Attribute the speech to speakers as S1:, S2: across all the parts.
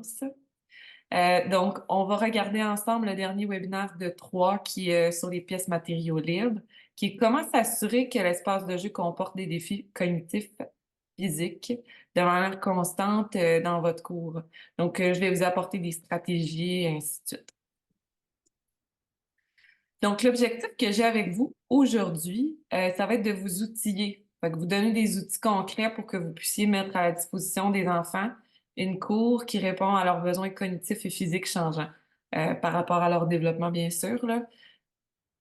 S1: commence. Donc, on va regarder ensemble le dernier webinaire de 3 qui est sur les pièces matériaux libres, qui est comment s'assurer que l'espace de jeu comporte des défis cognitifs physiques de manière constante dans votre cours. Donc, je vais vous apporter des stratégies et ainsi de suite. Donc, l'objectif que j'ai avec vous aujourd'hui, ça va être de vous outiller. Fait que vous donner des outils concrets pour que vous puissiez mettre à la disposition des enfants une cour qui répond à leurs besoins cognitifs et physiques changeants, par rapport à leur développement, bien sûr, là.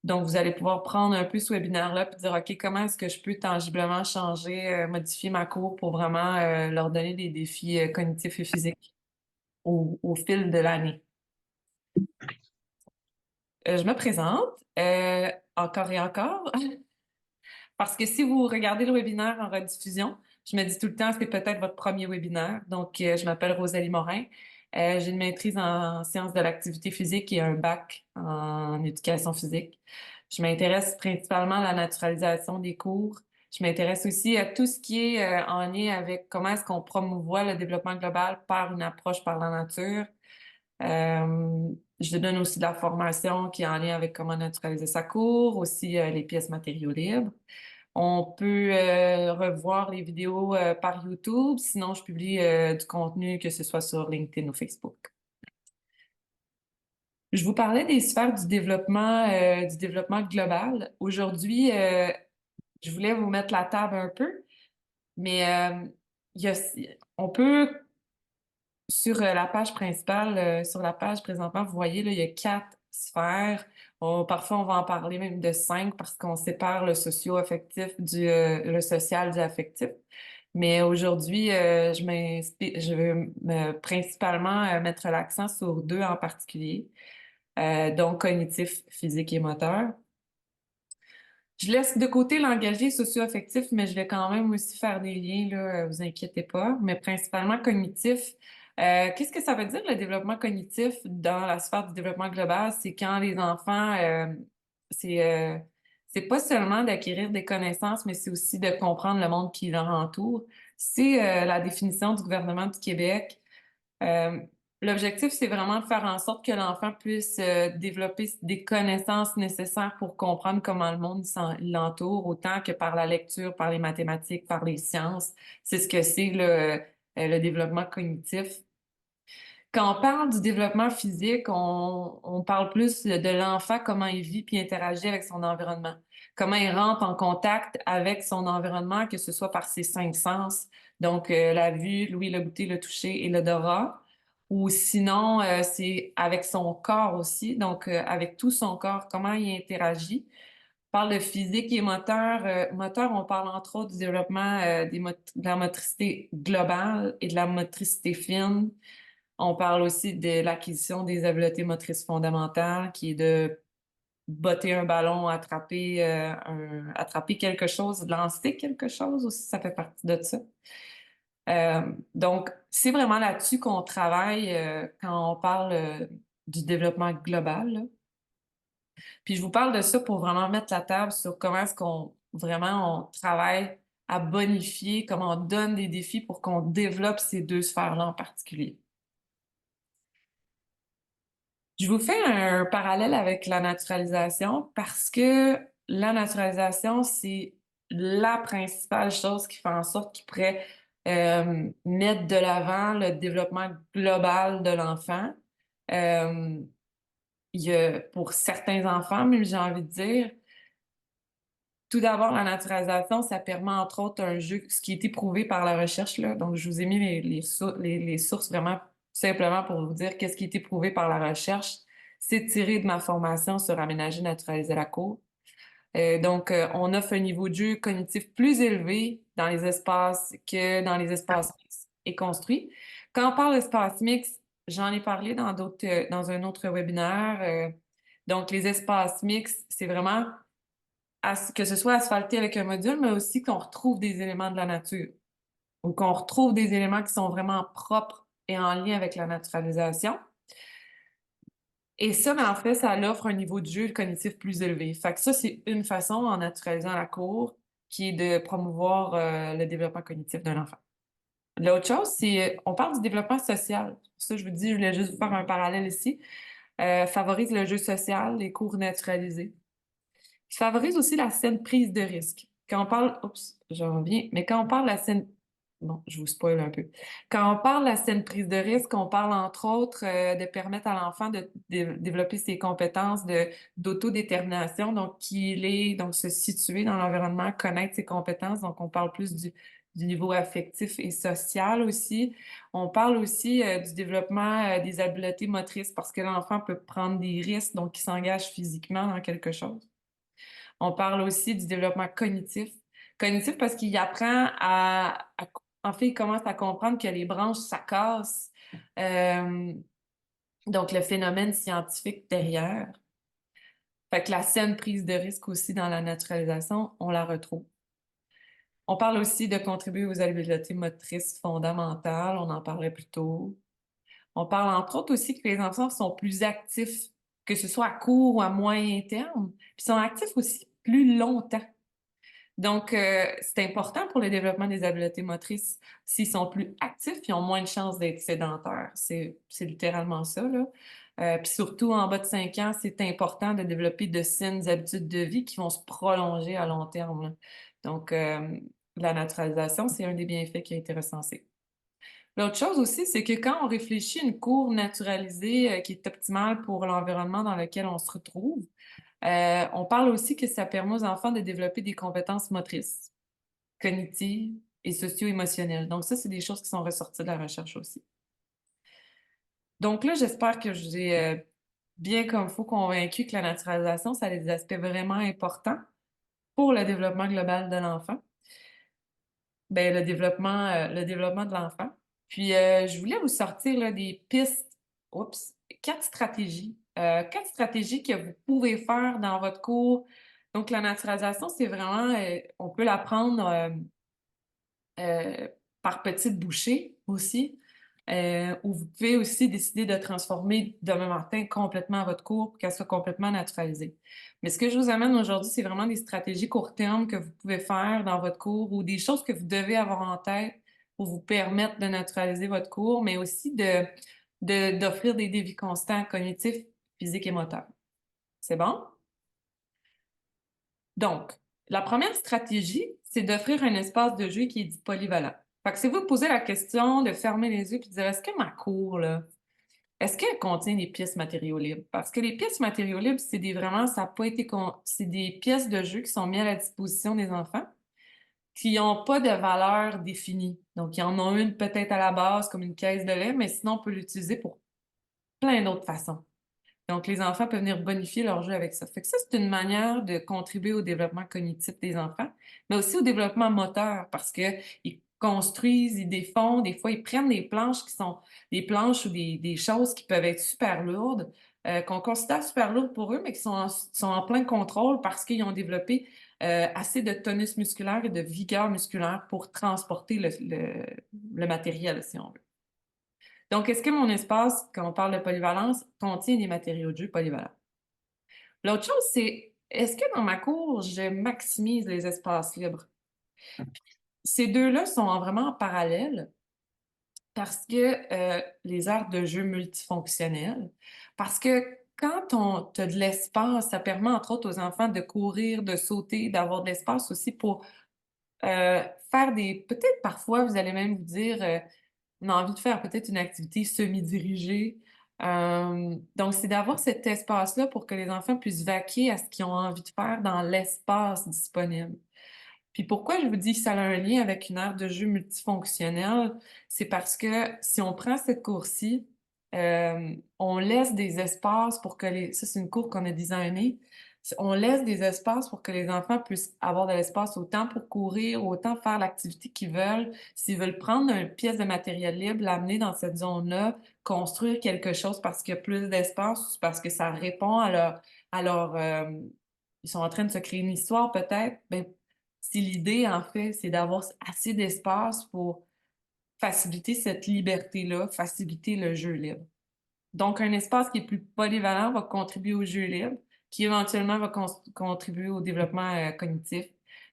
S1: Donc, vous allez pouvoir prendre un peu ce webinaire-là puis dire, OK, comment est-ce que je peux tangiblement changer, modifier ma cour pour vraiment leur donner des défis cognitifs et physiques au fil de l'année. Je me présente encore et encore. Parce que si vous regardez le webinaire en rediffusion, je me dis tout le temps, c'est peut-être votre premier webinaire. Donc, je m'appelle Rosalie Morin. J'ai une maîtrise en sciences de l'activité physique et un bac en éducation physique. Je m'intéresse principalement à la naturalisation des cours. Je m'intéresse aussi à tout ce qui est en lien avec comment est-ce qu'on promouvoit le développement global par une approche par la nature. Je donne aussi de la formation qui est en lien avec comment naturaliser sa cour, aussi les pièces matériaux libres. On peut revoir les vidéos par YouTube. Sinon, je publie du contenu, que ce soit sur LinkedIn ou Facebook. Je vous parlais des sphères du développement global. Aujourd'hui, je voulais vous mettre la table un peu, mais il y a, on peut, sur la page principale, sur la page présentement, vous voyez, là, il y a 4 sphères. Parfois, on va en parler même de 5 parce qu'on sépare le socio-affectif le social du affectif. Mais aujourd'hui, je veux principalement mettre l'accent sur 2 en particulier, donc cognitif, physique et moteur. Je laisse de côté l'engagé socio-affectif, mais je vais quand même aussi faire des liens, là, vous inquiétez pas, mais principalement cognitif. Qu'est-ce que ça veut dire le développement cognitif dans la sphère du développement global? C'est quand les enfants, c'est euh, c'est pas seulement d'acquérir des connaissances, mais c'est aussi de comprendre le monde qui leur entoure. C'est la définition du gouvernement du Québec. Euh, L'objectif, c'est vraiment de faire en sorte que l'enfant puisse développer des connaissances nécessaires pour comprendre comment le monde l'entoure, autant que par la lecture, par les mathématiques, par les sciences. C'est ce que c'est le développement cognitif. Quand on parle du développement physique, on parle plus de l'enfant, comment il vit puis interagit avec son environnement, comment il rentre en contact avec son environnement, que ce soit par ses 5 sens, donc la vue, l'ouïe, le goûter, le toucher et l'odorat, ou sinon c'est avec son corps aussi, donc avec tout son corps, comment il interagit. On parle de physique et moteur. Moteur, on parle entre autres du développement de la motricité globale et de la motricité fine. On parle aussi de l'acquisition des habiletés motrices fondamentales, qui est de botter un ballon, attraper quelque chose, lancer quelque chose aussi, ça fait partie de ça. Donc, c'est vraiment là-dessus qu'on travaille quand on parle du développement global, là. Puis je vous parle de ça pour vraiment mettre la table sur comment est-ce qu'on vraiment on travaille à bonifier, comment on donne des défis pour qu'on développe ces 2 sphères-là en particulier. Je vous fais un parallèle avec la naturalisation parce que la naturalisation, c'est la principale chose qui fait en sorte qu'il pourrait mettre de l'avant le développement global de l'enfant. Euh, il y a, pour certains enfants, même j'ai envie de dire, tout d'abord, la naturalisation, ça permet entre autres un jeu, ce qui est éprouvé par la recherche, là. Donc, je vous ai mis les sources vraiment simplement pour vous dire qu'est-ce qui est éprouvé par la recherche. C'est tiré de ma formation sur aménager, naturaliser la cour. Donc, on offre un niveau de jeu cognitif plus élevé dans les espaces que dans les espaces mixtes et construits. Quand on parle d'espace mixte, j'en ai parlé dans un autre webinaire. Donc, les espaces mixtes, c'est vraiment que ce soit asphalté avec un module, mais aussi qu'on retrouve des éléments de la nature ou qu'on retrouve des éléments qui sont vraiment propres et en lien avec la naturalisation. Et ça, mais en fait, ça l'offre un niveau de jeu cognitif plus élevé. Fait que ça, c'est une façon, en naturalisant la cour, qui est de promouvoir le développement cognitif de l'enfant. L'autre chose, c'est, on parle du développement social. Pour ça, je vous dis, je voulais juste vous faire un parallèle ici. Favorise le jeu social, les cours naturalisés. Je favorise aussi la saine prise de risque. Quand on parle, oups, j'en reviens, mais quand on parle de la saine, bon, je vous spoil un peu. Quand on parle de la saine prise de risque, on parle entre autres de permettre à l'enfant de, développer ses compétences de d'autodétermination, donc qu'il est, donc se situer dans l'environnement, connaître ses compétences. Donc, on parle plus du niveau affectif et social aussi. On parle aussi du développement des habiletés motrices parce que l'enfant peut prendre des risques, donc il s'engage physiquement dans quelque chose. On parle aussi du développement cognitif. Cognitif parce qu'il apprend en fait, il commence à comprendre que les branches, ça casse. Euh, donc, le phénomène scientifique derrière. Fait que la saine prise de risque aussi dans la naturalisation, on la retrouve. On parle aussi de contribuer aux habiletés motrices fondamentales, on en parlait plus tôt. On parle entre autres aussi que les enfants sont plus actifs, que ce soit à court ou à moyen terme, puis sont actifs aussi plus longtemps. Donc, c'est important pour le développement des habiletés motrices. S'ils sont plus actifs, ils ont moins de chances d'être sédentaires. C'est littéralement ça, là. Puis surtout, en bas de 5 ans, c'est important de développer de saines habitudes de vie qui vont se prolonger à long terme, là. Donc, la naturalisation, c'est un des bienfaits qui a été recensé. L'autre chose aussi, c'est que quand on réfléchit à une cour naturalisée qui est optimale pour l'environnement dans lequel on se retrouve, on parle aussi que ça permet aux enfants de développer des compétences motrices, cognitives et socio-émotionnelles. Donc ça, c'est des choses qui sont ressorties de la recherche aussi. Donc là, j'espère que j'ai bien comme faut convaincu que la naturalisation, ça a des aspects vraiment importants pour le développement global de l'enfant. Ben, le développement de l'enfant. Puis, je voulais vous sortir là, des pistes, oups, quatre stratégies que vous pouvez faire dans votre cours. Donc, la naturalisation, c'est vraiment, on peut l'apprendre euh, par petites bouchées aussi, ou vous pouvez aussi décider de transformer demain matin complètement votre cours pour qu'elle soit complètement naturalisée. Mais ce que je vous amène aujourd'hui, c'est vraiment des stratégies court terme que vous pouvez faire dans votre cours ou des choses que vous devez avoir en tête pour vous permettre de naturaliser votre cours, mais aussi d'offrir des défis constants cognitifs, physiques et moteurs. C'est bon? Donc, la première stratégie, c'est d'offrir un espace de jeu qui est dit polyvalent. Fait que si vous posez la question de fermer les yeux puis de dire, est-ce que ma cour, là, est-ce qu'elle contient des pièces matériaux libres? Parce que les pièces matériaux libres, c'est vraiment, ça a pas été, c'est des pièces de jeu qui sont mises à la disposition des enfants, qui n'ont pas de valeur définie. Donc, ils en ont une peut-être à la base comme une caisse de lait, mais sinon, on peut l'utiliser pour plein d'autres façons. Donc, les enfants peuvent venir bonifier leur jeu avec ça. Fait que ça, c'est une manière de contribuer au développement cognitif des enfants, mais aussi au développement moteur parce que ils construisent, ils défont, des fois, ils prennent des planches qui sont des planches ou des choses qui peuvent être super lourdes, qu'on considère super lourdes pour eux, mais qui sont en plein contrôle parce qu'ils ont développé assez de tonus musculaire et de vigueur musculaire pour transporter le matériel, si on veut. Donc, est-ce que mon espace, quand on parle de polyvalence, contient des matériaux de jeu polyvalents? L'autre chose, c'est est-ce que dans ma cour, je maximise les espaces libres? Ces deux-là sont vraiment en parallèle parce que les aires de jeu multifonctionnelles, parce que quand on a de l'espace, ça permet entre autres aux enfants de courir, de sauter, d'avoir de l'espace aussi pour faire des... Peut-être parfois, vous allez même vous dire, on a envie de faire peut-être une activité semi-dirigée. Donc, c'est d'avoir cet espace-là pour que les enfants puissent vaquer à ce qu'ils ont envie de faire dans l'espace disponible. Puis pourquoi je vous dis que ça a un lien avec une aire de jeu multifonctionnelle, c'est parce que si on prend cette cour-ci, on laisse des espaces pour que les... Ça, c'est une cour qu'on a designée. On laisse des espaces pour que les enfants puissent avoir de l'espace autant pour courir, autant faire l'activité qu'ils veulent. S'ils veulent prendre une pièce de matériel libre, l'amener dans cette zone-là, construire quelque chose parce qu'il y a plus d'espace, parce que ça répond à leur, ils sont en train de se créer une histoire peut-être, ben, si l'idée, en fait, c'est d'avoir assez d'espace pour faciliter cette liberté-là, faciliter le jeu libre. Donc, un espace qui est plus polyvalent va contribuer au jeu libre, qui éventuellement va contribuer au développement cognitif,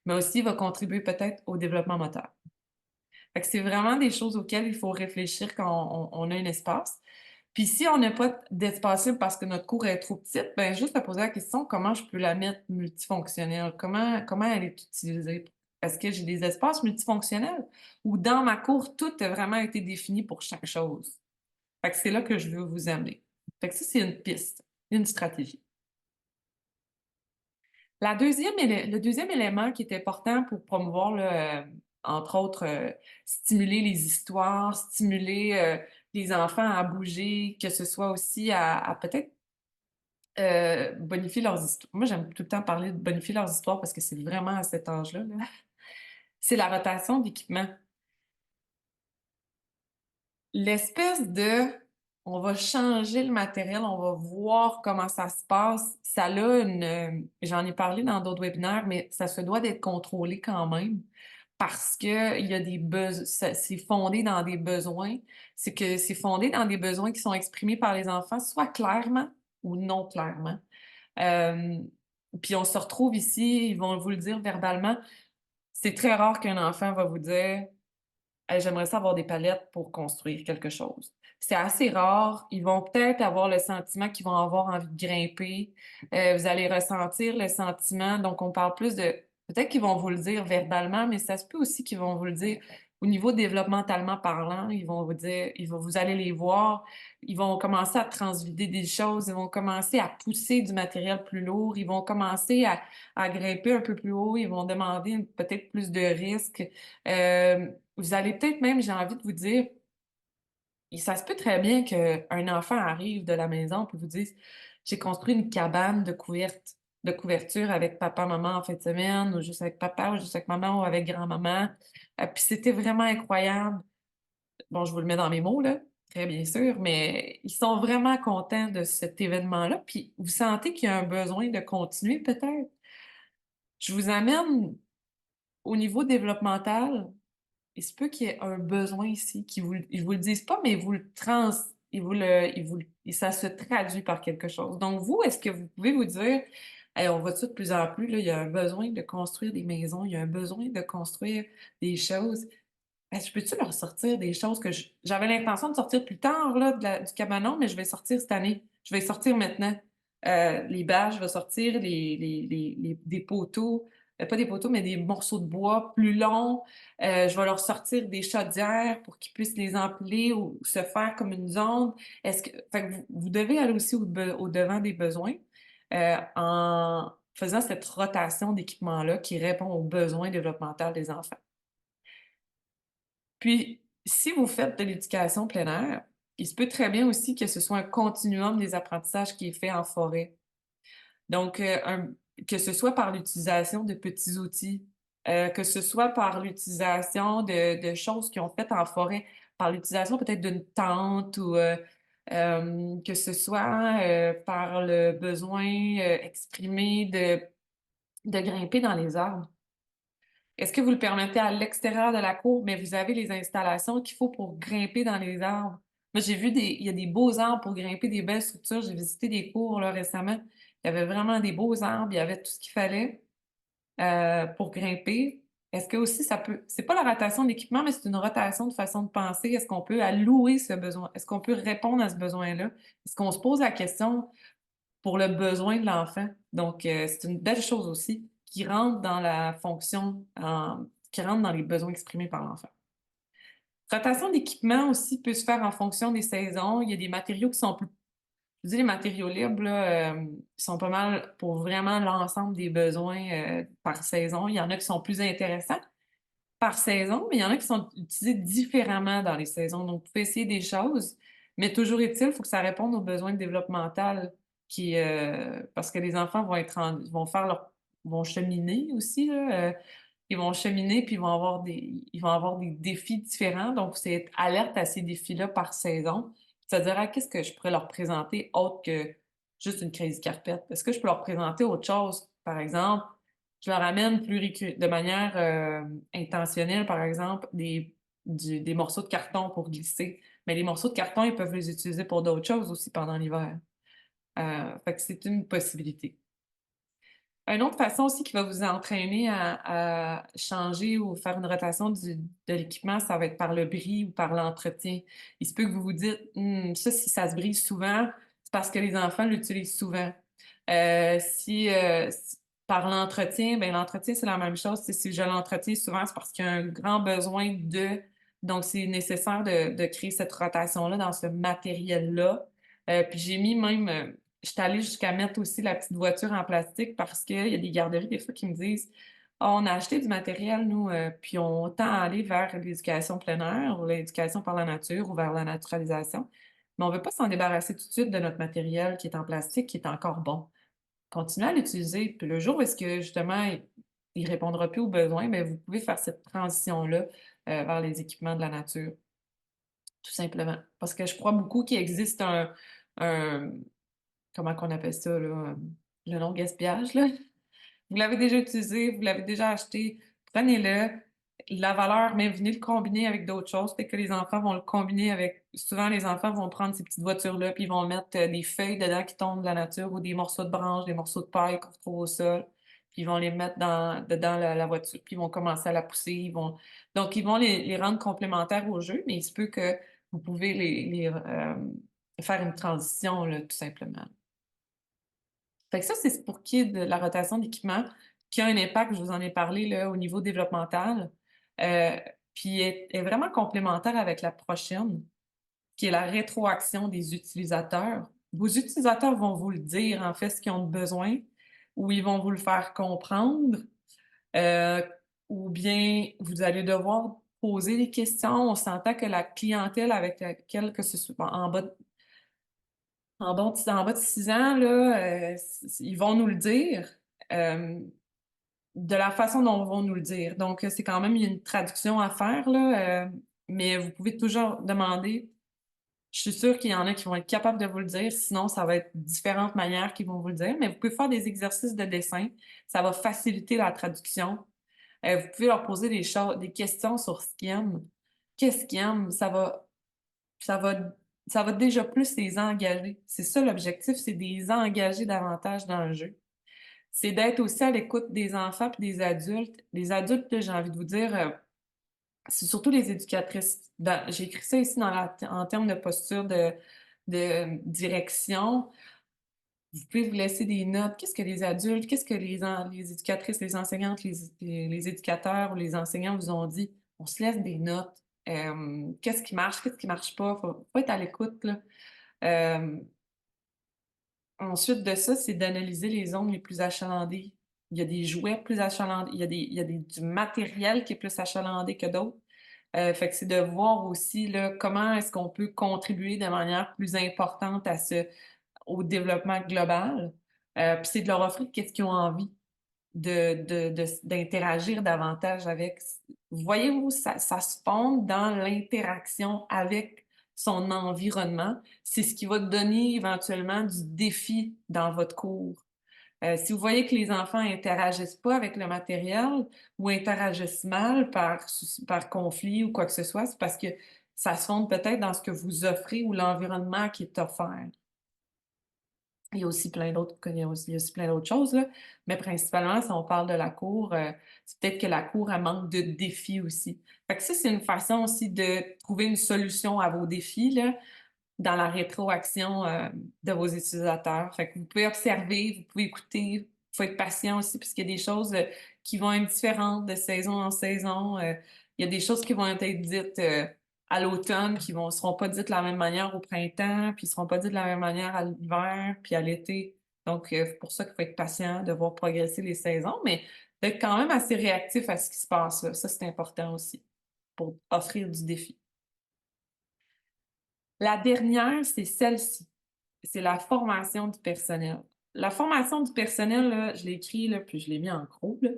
S1: mais aussi va contribuer peut-être au développement moteur. Fait que c'est vraiment des choses auxquelles il faut réfléchir quand on a un espace. Puis si on n'a pas d'espace libre parce que notre cour est trop petite, ben juste à poser la question comment je peux la mettre multifonctionnelle? Comment elle est utilisée? Est-ce que j'ai des espaces multifonctionnels? Ou dans ma cour, tout a vraiment été défini pour chaque chose? Fait que c'est là que je veux vous amener. Fait que ça, c'est une piste, une stratégie. Le deuxième élément qui est important pour promouvoir, là, entre autres, stimuler les histoires, stimuler les enfants à bouger, que ce soit aussi à peut-être bonifier leurs histoires. Moi, j'aime tout le temps parler de bonifier leurs histoires parce que c'est vraiment à cet âge-là, là. C'est la rotation d'équipement. L'espèce de, on va changer le matériel, on va voir comment ça se passe. Ça a j'en ai parlé dans d'autres webinaires, mais ça se doit d'être contrôlé quand même parce que il y a des besoins, c'est fondé dans des besoins. C'est que c'est fondé dans des besoins qui sont exprimés par les enfants, soit clairement ou non clairement. Euh, puis on se retrouve ici, ils vont vous le dire verbalement. C'est très rare qu'un enfant va vous dire hey, j'aimerais ça avoir des palettes pour construire quelque chose. C'est assez rare. Ils vont peut-être avoir le sentiment qu'ils vont avoir envie de grimper. Vous allez ressentir le sentiment. Donc, on parle plus de... Peut-être qu'ils vont vous le dire verbalement, mais ça se peut aussi qu'ils vont vous le dire au niveau développementellement parlant. Ils vont vous dire, vous allez les voir. Ils vont commencer à transvider des choses. Ils vont commencer à pousser du matériel plus lourd. Ils vont commencer à grimper un peu plus haut. Ils vont demander peut-être plus de risques. Vous allez peut-être même, j'ai envie de vous dire, et ça se peut très bien qu'un enfant arrive de la maison et vous dise, j'ai construit une cabane de couverture avec papa, maman en fin de semaine, ou juste avec papa, ou juste avec maman, ou avec grand-maman. Puis c'était vraiment incroyable. Bon, je vous le mets dans mes mots, là, très bien sûr, mais ils sont vraiment contents de cet événement-là. Puis vous sentez qu'il y a un besoin de continuer, peut-être. Je vous amène au niveau développemental. Il se peut qu'il y ait un besoin ici, ils vous le disent pas, mais ils vous le trans, ça se traduit par quelque chose. Donc, vous, est-ce que vous pouvez vous dire, hey, on voit ça de plus en plus, là, il y a un besoin de construire des maisons, il y a un besoin de construire des choses. Est-ce que peux-tu leur sortir des choses que j'avais l'intention de sortir plus tard, là, du cabanon, mais je vais sortir cette année. Je vais sortir maintenant. Les bâches, je vais sortir des poteaux, pas des poteaux, mais des morceaux de bois plus longs. Je vais leur sortir des chaudières pour qu'ils puissent les empiler ou se faire comme une zone. Fait que vous devez aller aussi au devant des besoins, en faisant cette rotation d'équipement-là qui répond aux besoins développementaux des enfants. Puis, si vous faites de l'éducation plein air, il se peut très bien aussi que ce soit un continuum des apprentissages qui est fait en forêt. Donc, que ce soit par l'utilisation de petits outils, que ce soit par l'utilisation de choses qui ont fait en forêt, par l'utilisation peut-être d'une tente ou que ce soit par le besoin exprimé de grimper dans les arbres. Est-ce que vous le permettez à l'extérieur de la cour, mais vous avez les installations qu'il faut pour grimper dans les arbres? Moi, il y a des beaux arbres pour grimper des belles structures. J'ai visité des cours là, récemment. Il y avait vraiment des beaux arbres. Il y avait tout ce qu'il fallait pour grimper. Est-ce que aussi c'est pas la rotation d'équipement, mais c'est une rotation de façon de penser. Est-ce qu'on peut allouer ce besoin? Est-ce qu'on peut répondre à ce besoin-là? Est-ce qu'on se pose la question pour le besoin de l'enfant. Donc, c'est une belle chose aussi qui rentre dans la fonction, qui rentre dans les besoins exprimés par l'enfant. Rotation d'équipement aussi peut se faire en fonction des saisons. Il y a des matériaux qui sont plus, je dis les matériaux libres, là, sont pas mal pour vraiment l'ensemble des besoins par saison. Il y en a qui sont plus intéressants par saison, mais il y en a qui sont utilisés différemment dans les saisons. Donc, vous pouvez essayer des choses, mais toujours est-il, il faut que ça réponde aux besoins développementaux parce que les enfants vont cheminer aussi, là, ils vont cheminer puis ils vont avoir des défis différents. Donc, c'est être alerte à ces défis-là par saison. C'est-à-dire, ah, qu'est-ce que je pourrais leur présenter autre que juste une crazy carpet? Est-ce que je peux leur présenter autre chose? Par exemple, je leur amène de manière intentionnelle, par exemple, des morceaux de carton pour glisser. Mais les morceaux de carton, ils peuvent les utiliser pour d'autres choses aussi pendant l'hiver. Fait que c'est une possibilité. Une autre façon aussi qui va vous entraîner à changer ou faire une rotation de l'équipement, ça va être par le bris ou par l'entretien. Il se peut que vous vous dites, ça, si ça se brise souvent, c'est parce que les enfants l'utilisent souvent. Si par l'entretien, ben l'entretien, c'est la même chose. Si je l'entretiens souvent, c'est parce qu'il y a un grand besoin de. Donc, c'est nécessaire de créer cette rotation-là dans ce matériel-là. Puis j'ai mis même. Je suis allée jusqu'à mettre aussi la petite voiture en plastique parce qu'il y a des garderies des fois qui me disent ah, on a acheté du matériel, nous, puis on tend à aller vers l'éducation plein air ou l'éducation par la nature ou vers la naturalisation. Mais on veut pas s'en débarrasser tout de suite de notre matériel qui est en plastique, qui est encore bon. Continuez à l'utiliser. Puis le jour où est-ce que justement il répondra plus aux besoins, bien, vous pouvez faire cette transition-là vers les équipements de la nature, tout simplement. Parce que je crois beaucoup qu'il existe un comment qu'on appelle ça, là, le non-gaspillage, là. Vous l'avez déjà utilisé, vous l'avez déjà acheté, prenez-le. La valeur, mais venez le combiner avec d'autres choses. Peut-être que les enfants vont le combiner avec. Souvent, les enfants vont prendre ces petites voitures-là, puis ils vont mettre des feuilles dedans qui tombent de la nature ou des morceaux de branches, des morceaux de paille qu'on retrouve au sol. Puis ils vont les mettre dedans la voiture, puis ils vont commencer à la pousser. Donc, ils vont les rendre complémentaires au jeu, mais il se peut que vous pouvez faire une transition, là, tout simplement. Fait que ça, c'est pour qui de la rotation d'équipement qui a un impact, je vous en ai parlé là, au niveau développemental, euh, puis est vraiment complémentaire avec la prochaine, qui est la rétroaction des utilisateurs. Vos utilisateurs vont vous le dire, en fait, ce qu'ils ont besoin, ou ils vont vous le faire comprendre, euh, ou bien vous allez devoir poser des questions. On s'entend que la clientèle avec laquelle, que ce soit en bas de 6 ans, là, ils vont nous le dire euh, de la façon dont ils vont nous le dire. Donc, c'est quand même il y a une traduction à faire, là, mais vous pouvez toujours demander. Je suis sûre qu'il y en a qui vont être capables de vous le dire, sinon ça va être différentes manières qu'ils vont vous le dire, mais vous pouvez faire des exercices de dessin, ça va faciliter la traduction. Vous pouvez leur poser des choses, des questions sur ce qu'ils aiment. Qu'est-ce qu'ils aiment? ça va, ça va déjà plus les engager. C'est ça l'objectif, c'est de les engager davantage dans le jeu. C'est d'être aussi à l'écoute des enfants puis des adultes. Les adultes, là, j'ai envie de vous dire, c'est surtout les éducatrices. J'ai écrit ça ici en termes de posture de direction. Vous pouvez vous laisser des notes. Qu'est-ce que les adultes, qu'est-ce que les éducatrices, les enseignantes, les éducateurs ou les enseignants vous ont dit? On se laisse des notes. Qu'est-ce qui marche pas? Faut être à l'écoute, là. Euh, Ensuite de ça, c'est d'analyser les zones les plus achalandées. Il y a des jouets plus achalandés, du matériel qui est plus achalandé que d'autres. Fait que c'est de voir aussi là, comment est-ce qu'on peut contribuer de manière plus importante au développement global. Puis c'est de leur offrir qu'est-ce qu'ils ont envie d'interagir davantage avec. Voyez-vous, ça se fonde dans l'interaction avec son environnement. C'est ce qui va donner éventuellement du défi dans votre cours. Si vous voyez que les enfants interagissent pas avec le matériel ou interagissent mal par conflit ou quoi que ce soit, c'est parce que ça se fonde peut-être dans ce que vous offrez ou l'environnement qui est offert. Il y a aussi plein d'autres choses, là. Mais principalement, si on parle de la cour, c'est peut-être que la cour, elle manque de défis aussi. Fait que ça, c'est une façon aussi de trouver une solution à vos défis, là, dans la rétroaction, de vos utilisateurs. Fait que vous pouvez observer, vous pouvez écouter, il faut être patient aussi, parce qu'il y a des choses, qui vont être différentes de saison en saison. Il y a des choses qui vont être dites, à l'automne seront pas dites de la même manière au printemps, puis seront pas dites de la même manière à l'hiver, puis à l'été. Donc, c'est pour ça qu'il faut être patient, de voir progresser les saisons, mais d'être quand même assez réactif à ce qui se passe là. Ça, c'est important aussi pour offrir du défi. La dernière, c'est celle-ci. C'est la formation du personnel. La formation du personnel, là, je l'ai écrit, là, puis je l'ai mis en gros, là.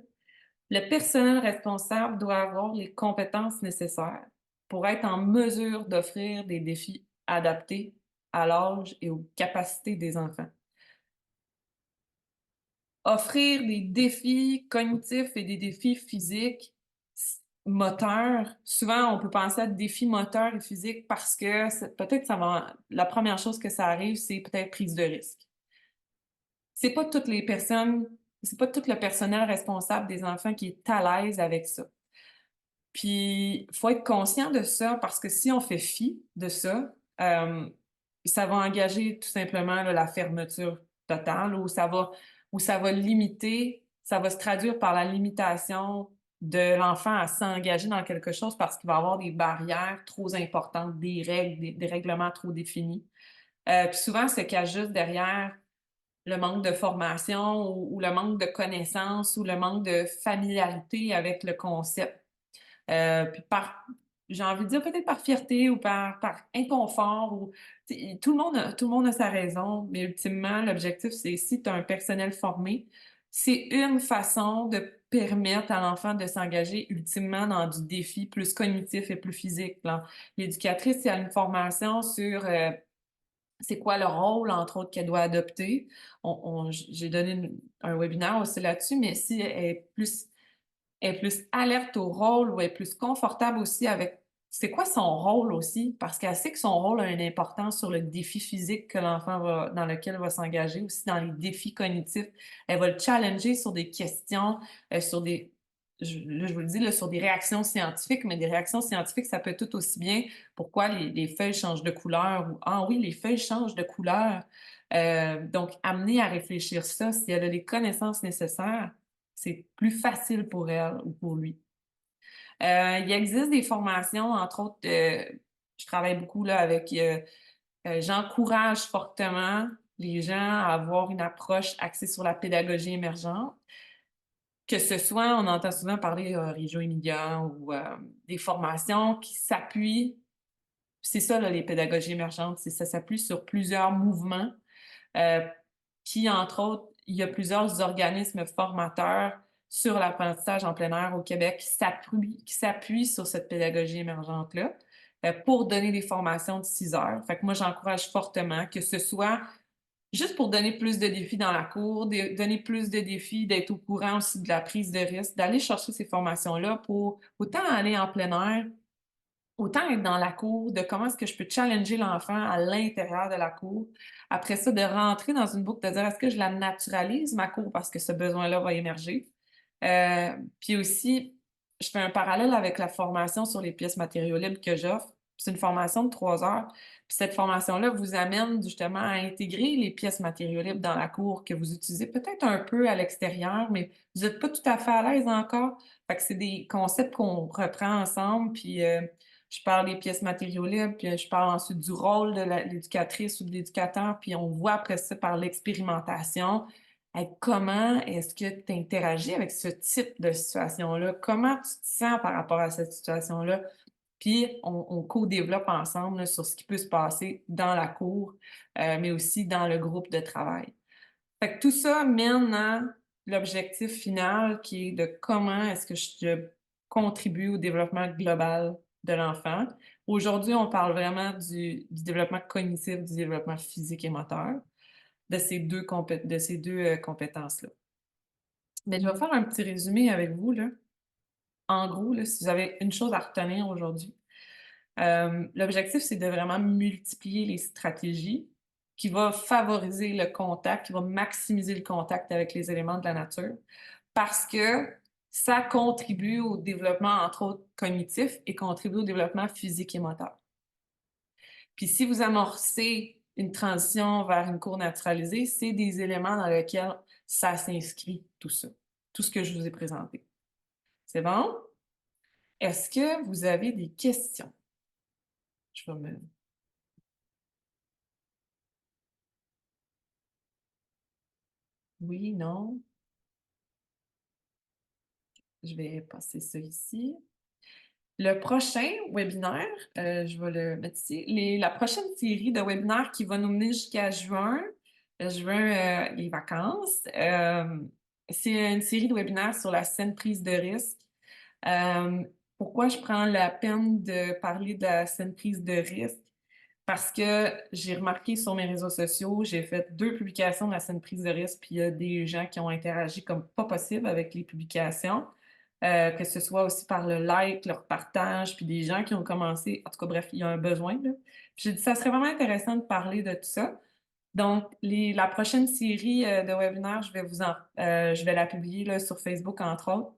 S1: Le personnel responsable doit avoir les compétences nécessaires pour être en mesure d'offrir des défis adaptés à l'âge et aux capacités des enfants. Offrir des défis cognitifs et des défis physiques, moteurs. Souvent, on peut penser à des défis moteurs et physiques parce que peut-être la première chose que ça arrive, c'est peut-être prise de risque. C'est pas toutes les personnes C'est pas tout le personnel responsable des enfants qui est à l'aise avec ça. Puis, faut être conscient de ça parce que si on fait fi de ça, ça va engager tout simplement là, la fermeture totale ou ça va limiter, ça va se traduire par la limitation de l'enfant à s'engager dans quelque chose parce qu'il va avoir des barrières trop importantes, des règles, des règlements trop définis. Puis souvent, se cache juste derrière le manque de formation ou le manque de connaissances ou le manque de familiarité avec le concept. Puis j'ai envie de dire peut-être par fierté ou par inconfort ou tout le monde a sa raison, mais ultimement, l'objectif, c'est si tu as un personnel formé, c'est une façon de permettre à l'enfant de s'engager ultimement dans du défi plus cognitif et plus physique. Là. L'éducatrice, si elle a une formation sur c'est quoi le rôle, entre autres, qu'elle doit adopter. J'ai donné un webinaire aussi là-dessus, mais si elle est plus alerte au rôle ou elle est plus confortable aussi avec c'est quoi son rôle aussi, parce qu'elle sait que son rôle a une importance sur le défi physique que dans lequel elle va s'engager, aussi dans les défis cognitifs. Elle va le challenger sur des questions, sur là, je vous le dis, là, sur des réactions scientifiques, mais des réactions scientifiques, ça peut tout aussi bien. Pourquoi les feuilles changent de couleur ou, ah oui, les feuilles changent de couleur. Donc, amener à réfléchir ça, si elle a les connaissances nécessaires, c'est plus facile pour elle ou pour lui. Il existe des formations, entre autres, je travaille beaucoup là avec, j'encourage fortement les gens à avoir une approche axée sur la pédagogie émergente, que ce soit, on entend souvent parler Reggio Emilia ou des formations qui s'appuient, c'est ça là, les pédagogies émergentes, c'est ça s'appuie sur plusieurs mouvements euh, qui, entre autres, il y a plusieurs organismes formateurs sur l'apprentissage en plein air au Québec qui s'appuient sur cette pédagogie émergente-là pour donner des formations de 6 heures. Fait que moi, j'encourage fortement que ce soit juste pour donner plus de défis dans la cour, donner plus de défis, d'être au courant aussi de la prise de risque, d'aller chercher ces formations-là pour autant aller en plein air, autant être dans la cour, de comment est-ce que je peux challenger l'enfant à l'intérieur de la cour. Après ça, de rentrer dans une boucle, de dire est-ce que je la naturalise, ma cour, parce que ce besoin-là va émerger. Puis aussi, je fais un parallèle avec la formation sur les pièces matériaux libres que j'offre. C'est une formation de 3 heures. Puis cette formation-là vous amène justement à intégrer les pièces matériaux libres dans la cour que vous utilisez peut-être un peu à l'extérieur, mais vous n'êtes pas tout à fait à l'aise encore. Fait que c'est des concepts qu'on reprend ensemble. Puis je parle des pièces matériaux libres, puis je parle ensuite du rôle de l'éducatrice ou de l'éducateur, puis on voit après ça par l'expérimentation comment est-ce que tu interagis avec ce type de situation-là? Comment tu te sens par rapport à cette situation-là? Puis on co-développe ensemble là, sur ce qui peut se passer dans la cour, mais aussi dans le groupe de travail. Fait que tout ça mène à l'objectif final qui est de comment est-ce que je contribue au développement global de l'enfant. Aujourd'hui, on parle vraiment du développement cognitif, du développement physique et moteur, de ces deux compétences-là. Mais je vais faire un petit résumé avec vous, là. En gros, là, si vous avez une chose à retenir aujourd'hui, l'objectif, c'est de vraiment multiplier les stratégies qui vont favoriser le contact, qui vont maximiser le contact avec les éléments de la nature, parce que ça contribue au développement, entre autres, cognitif et contribue au développement physique et moteur. Puis si vous amorcez une transition vers une cour naturalisée, c'est des éléments dans lesquels ça s'inscrit, tout ça, tout ce que je vous ai présenté. C'est bon? Est-ce que vous avez des questions? Je vais me... Oui, non? Je vais passer ça ici. Le prochain webinaire, je vais le mettre ici. La prochaine série de webinaires qui va nous mener jusqu'à juin, les vacances, c'est une série de webinaires sur la saine prise de risque. Euh, Pourquoi je prends la peine de parler de la saine prise de risque? Parce que j'ai remarqué sur mes réseaux sociaux, j'ai fait 2 publications de la saine prise de risque, puis il y a des gens qui ont interagi comme pas possible avec les publications, que ce soit aussi par le like, leur partage, puis des gens qui ont commencé, en tout cas bref, il y a un besoin, là. Puis j'ai dit, ça serait vraiment intéressant de parler de tout ça. Donc, la prochaine série de webinaires, je vais la publier là, sur Facebook, entre autres.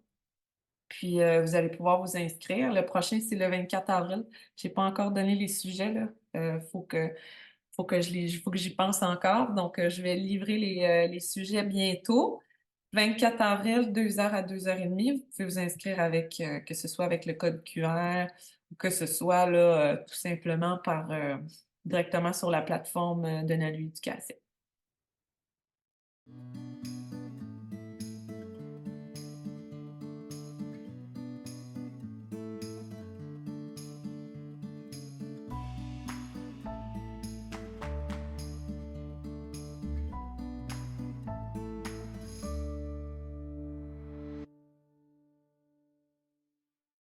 S1: Puis, vous allez pouvoir vous inscrire. Le prochain, c'est le 24 avril. J'ai pas encore donné les sujets, là. Faut que j'y pense encore. Donc, je vais livrer les sujets bientôt. 24 avril, 2 heures à 2 heures et demie. Vous pouvez vous inscrire avec, que ce soit avec le code QR ou que ce soit là, tout simplement directement sur la plateforme de Nalu Éducation.